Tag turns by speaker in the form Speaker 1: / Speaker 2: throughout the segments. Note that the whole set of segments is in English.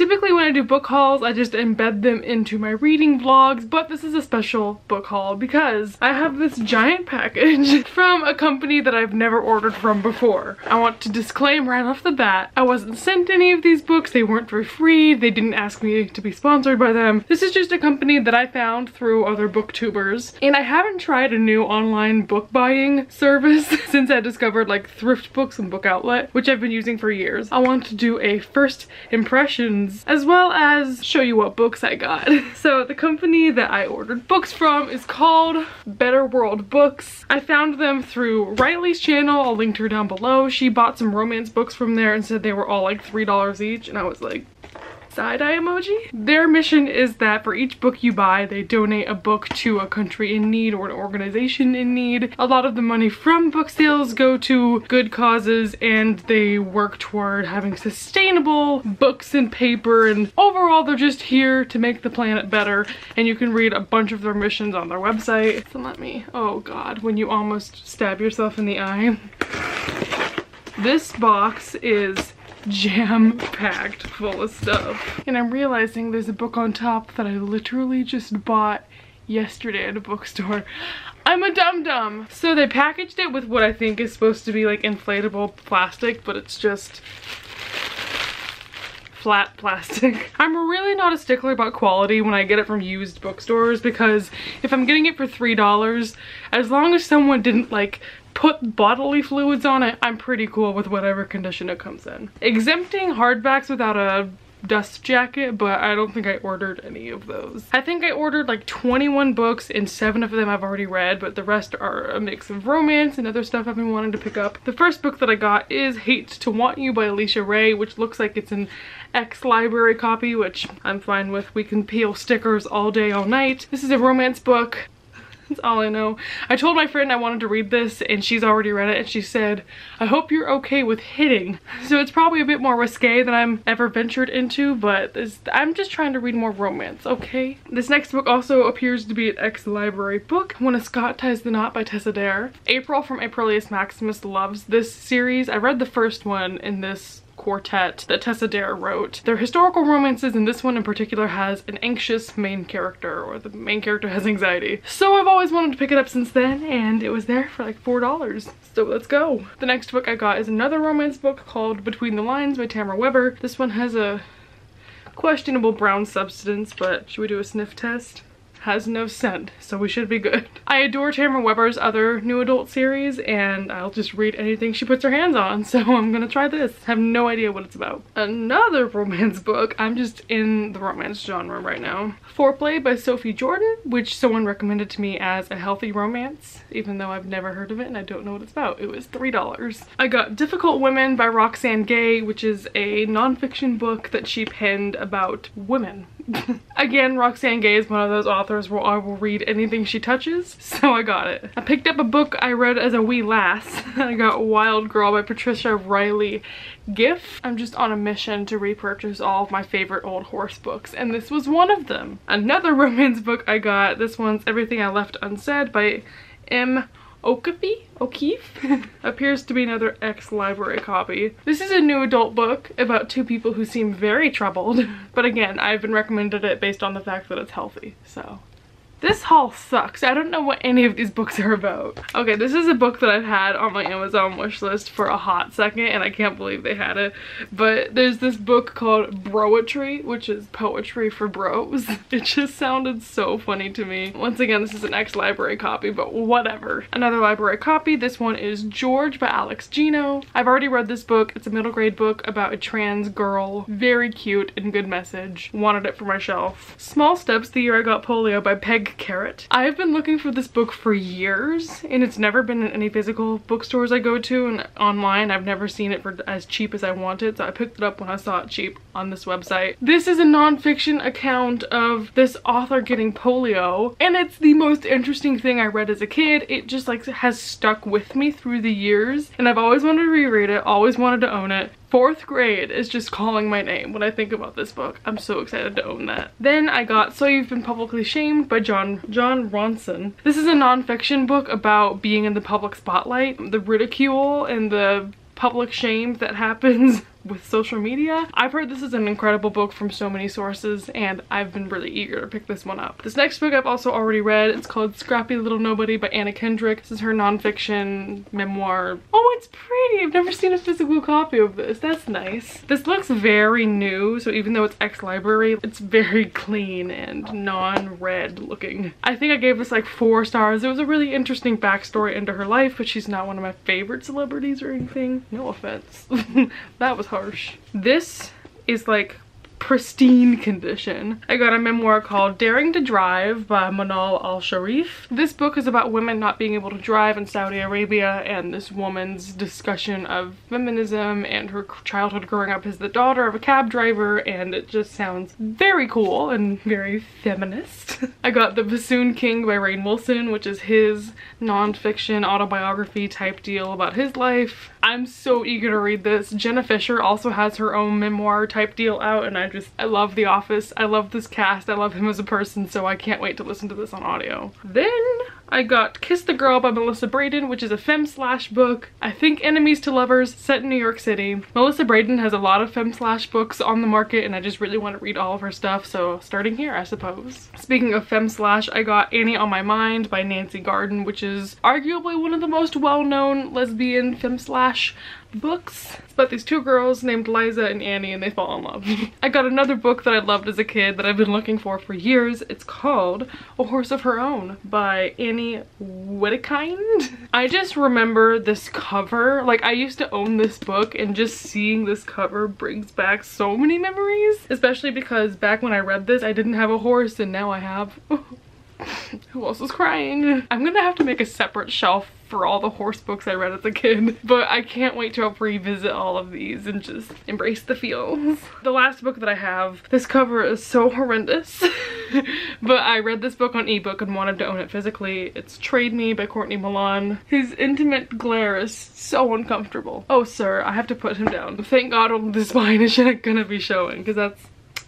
Speaker 1: Typically when I do book hauls, I just embed them into my reading vlogs, but this is a special book haul because I have this giant package from a company that I've never ordered from before. I want to disclaim right off the bat, I wasn't sent any of these books, they weren't for free, they didn't ask me to be sponsored by them. This is just a company that I found through other booktubers, and I haven't tried a new online book buying service since I discovered like Thrift Books and Book Outlet, which I've been using for years. I want to do a first impressions as well as show you what books I got. So the company that I ordered books from is called Better World Books. I found them through Riley's channel, I'll link to her down below. She bought some romance books from there and said they were all like $3 each, and I was like, side-eye emoji. Their mission is that for each book you buy, they donate a book to a country in need or an organization in need. A lot of the money from book sales go to good causes, and they work toward having sustainable books and paper, and overall they're just here to make the planet better, and you can read a bunch of their missions on their website. So let me, oh god, when you almost stab yourself in the eye. This box is jam-packed full of stuff. And I'm realizing there's a book on top that I literally just bought yesterday at a bookstore. I'm a dum-dum. So they packaged it with what I think is supposed to be like inflatable plastic, but it's just flat plastic. I'm really not a stickler about quality when I get it from used bookstores, because if I'm getting it for $3, as long as someone didn't like put bodily fluids on it, I'm pretty cool with whatever condition it comes in. Exempting hardbacks without a dust jacket, but I don't think I ordered any of those. I think I ordered like 21 books, and 7 of them I've already read, but the rest are a mix of romance and other stuff I've been wanting to pick up. The first book that I got is Hate to Want You by Alicia Ray, which looks like it's an ex-library copy, which I'm fine with. We can peel stickers all day, all night. This is a romance book. That's all I know. I told my friend I wanted to read this, and she's already read it, and she said, I hope you're okay with hitting. So it's probably a bit more risque than I'm ever ventured into, but I'm just trying to read more romance, okay? This next book also appears to be an ex-library book, When Ascot Ties the Knot by Tessa Dare. April from Aprilius Maximus loves this series. I read the first one in this quartet that Tessa Dare wrote. They're historical romances, and this one in particular has an anxious main character, or the main character has anxiety. So I've always wanted to pick it up since then, and it was there for like $4. So let's go. The next book I got is another romance book called Between the Lines by Tamara Weber. This one has a questionable brown substance, but should we do a sniff test? Has no scent, so we should be good. I adore Tamara Weber's other new adult series, and I'll just read anything she puts her hands on, so I'm gonna try this. I have no idea what it's about. Another romance book. I'm just in the romance genre right now. Foreplay by Sophie Jordan, which someone recommended to me as a healthy romance, even though I've never heard of it and I don't know what it's about. It was $3. I got Difficult Women by Roxane Gay, which is a nonfiction book that she penned about women. Again, Roxane Gay is one of those authors where I will read anything she touches, so I got it. I picked up a book I read as a wee lass. I got Wild Girl by Patricia Riley Giff. I'm just on a mission to repurchase all of my favorite old horse books, and this was one of them. Another romance book I got, this one's Everything I Left Unsaid by M. O'Keefe appears to be another ex-library copy. This is a new adult book about two people who seem very troubled, but again, I've been recommended it based on the fact that it's healthy, so. This haul sucks. I don't know what any of these books are about. Okay, this is a book that I've had on my Amazon wish list for a hot second, and I can't believe they had it. But there's this book called Broetry, which is poetry for bros. It just sounded so funny to me. Once again, this is an ex-library copy, but whatever. Another library copy. This one is George by Alex Gino. I've already read this book. It's a middle grade book about a trans girl. Very cute and good message. Wanted it for my shelf. Small Steps, The Year I Got Polio by Peg Carrot. I've been looking for this book for years, and it's never been in any physical bookstores I go to, and online I've never seen it for as cheap as I wanted, so I picked it up when I saw it cheap on this website. This is a nonfiction account of this author getting polio, and it's the most interesting thing I read as a kid. It just like has stuck with me through the years, and I've always wanted to reread it, always wanted to own it. 4th grade is just calling my name when I think about this book. I'm so excited to own that. Then I got So You've Been Publicly Shamed by John Ronson. This is a nonfiction book about being in the public spotlight, the ridicule and the public shame that happens with social media. I've heard this is an incredible book from so many sources, and I've been really eager to pick this one up. This next book I've also already read. It's called Scrappy Little Nobody by Anna Kendrick. This is her nonfiction memoir. Oh, it's pretty! I've never seen a physical copy of this. That's nice. This looks very new, so even though it's ex-library, it's very clean and non-read looking. I think I gave this like 4 stars. It was a really interesting backstory into her life, but she's not one of my favorite celebrities or anything. No offense. That was harsh. This is like pristine condition. I got a memoir called Daring to Drive by Manal Al-Sharif. This book is about women not being able to drive in Saudi Arabia, and this woman's discussion of feminism and her childhood growing up as the daughter of a cab driver, and it just sounds very cool and very feminist. I got The Bassoon King by Rainn Wilson, which is his non-fiction autobiography type deal about his life. I'm so eager to read this. Jenna Fischer also has her own memoir type deal out, and I love The Office. I love this cast. I love him as a person, so I can't wait to listen to this on audio. Then I got Kiss the Girl by Melissa Braden, which is a femme-slash book. I think enemies to lovers, set in New York City. Melissa Braden has a lot of femme-slash books on the market, and I just really want to read all of her stuff, so starting here, I suppose. Speaking of femme-slash, I got Annie on My Mind by Nancy Garden, which is arguably one of the most well-known lesbian femme-slash books. It's about these 2 girls named Liza and Annie, and they fall in love. I got another book that I loved as a kid that I've been looking for years. It's called A Horse of Her Own by Annie Whittykind. I just remember this cover. Like, I used to own this book, and just seeing this cover brings back so many memories, especially because back when I read this I didn't have a horse, and now I have. Who else is crying? I'm gonna have to make a separate shelf for all the horse books I read as a kid, but I can't wait to revisit all of these and just embrace the feels. The last book that I have, this cover is so horrendous, but I read this book on ebook and wanted to own it physically. It's Trade Me by Courtney Milan. His intimate glare is so uncomfortable. Oh sir, I have to put him down. Thank God only the spine is gonna be showing, because that's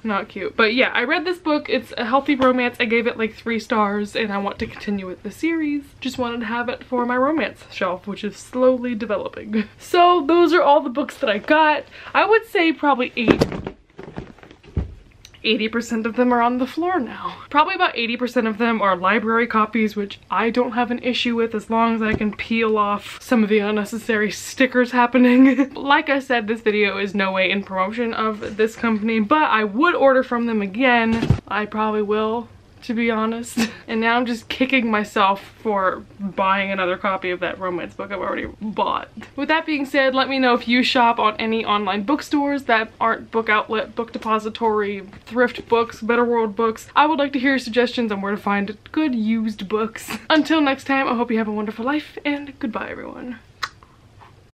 Speaker 1: not cute. But yeah, I read this book. It's a healthy romance. I gave it like 3 stars, and I want to continue with the series. Just wanted to have it for my romance shelf, which is slowly developing. So those are all the books that I got. I would say probably 80% of them are on the floor now. Probably about 80% of them are library copies, which I don't have an issue with as long as I can peel off some of the unnecessary stickers happening. Like I said, this video is no way in promotion of this company, but I would order from them again. I probably will, to be honest. And now I'm just kicking myself for buying another copy of that romance book I've already bought. With that being said, let me know if you shop on any online bookstores that aren't Book Outlet, Book Depository, Thrift Books, Better World Books. I would like to hear your suggestions on where to find good used books. Until next time, I hope you have a wonderful life, and goodbye everyone.